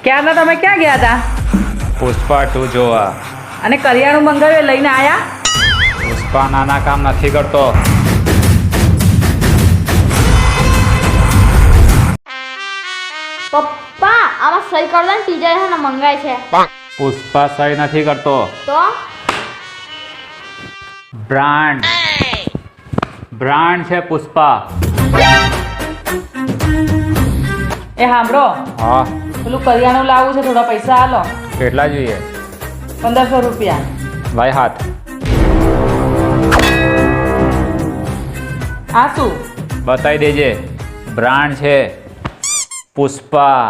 ક્યારના તમે ક્યાં ગયા હતા? પુષ્પા 2 જોવા. અને કરિયાણું મંગાવ્યું લઈને આયા? પુષ્પા નાના કામ નથી કરતો. પપ્પા આમાં સહી કર દે ને, ટીચર છે ને મંગાય છે. પુષ્પા સહી નથી કરતો. તો બ્રાન્ડ છે પુષ્પા. એ સાંભળો, હા, પેલું કરિયાણું લાવવું છે, થોડા પૈસા આલો. કેટલા જોઈએ? 1500 રૂપિયા. ભાઈ હાથ. આ શું? બતાવી દેજે. બ્રાન્ડ છે Pushpa.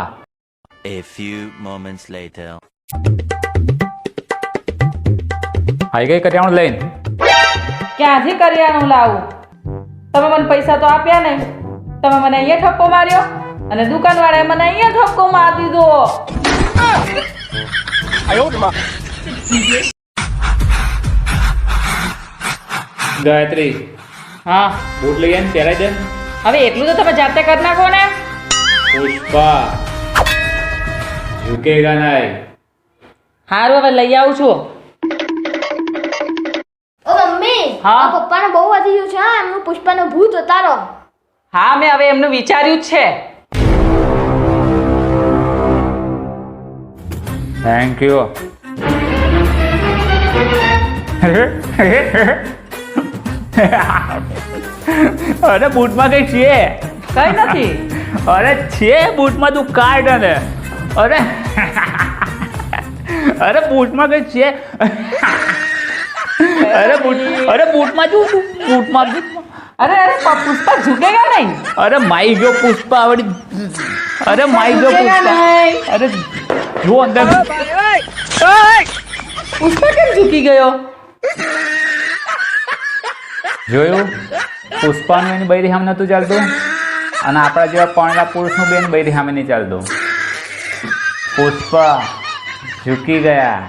A few moments later. આવી ગઈ કરિયાણું લઈને? ક્યાંથી કરિયાણું લાવું? તમે મને પૈસા તો આપ્યા નહીં. તમે મને અહીંયા ઠપકો માર્યો અને દુકાનવાળાએ મને અહીંયા ઠપકો મારી દીધો. ગાયત્રી, હા, બૂટ લઈ આવીને પહેરાઈ દે. હવે એટલું તો તમે જાતે કરી નાખો ને. પુષ્પા ઝુકેગા નહીં. હારું, હવે લઈ આવું છું. ઓ મમ્મી, હા? આ પપ્પાને બહુ વધી ગયું છે હા, એમનું પુષ્પાનું ભૂત ઉતારો. હા, મેં હવે એમનું વિચાર્યું જ છે. Thank you. અરે બૂટમાં કઈ છે? કઈ નથી. અરે છે બૂટમાં, તું કાઢ ને. અરે અરે બૂટમાં કઈ છે? અરે બૂટમાં જો, બૂટમાં. અરે પુષ્પા ઝુકેગા નહીં. અરે માઈ ગયો પુષ્પા આવડી. અરે માઈ ગયો ઝુકેગા પુષ્પા. નહીં. અરે જો અંદર. પુષ્પા કેમ ઝૂકી ગયો? જોયું? પુષ્પાનું એની બૈરી સામે નતું ચાલતું, અને આપણા જેવા પરણેલા પુરુષનું બેન બૈરી સામે નહીં ચાલતું. પુષ્પા ઝૂકી ગયા.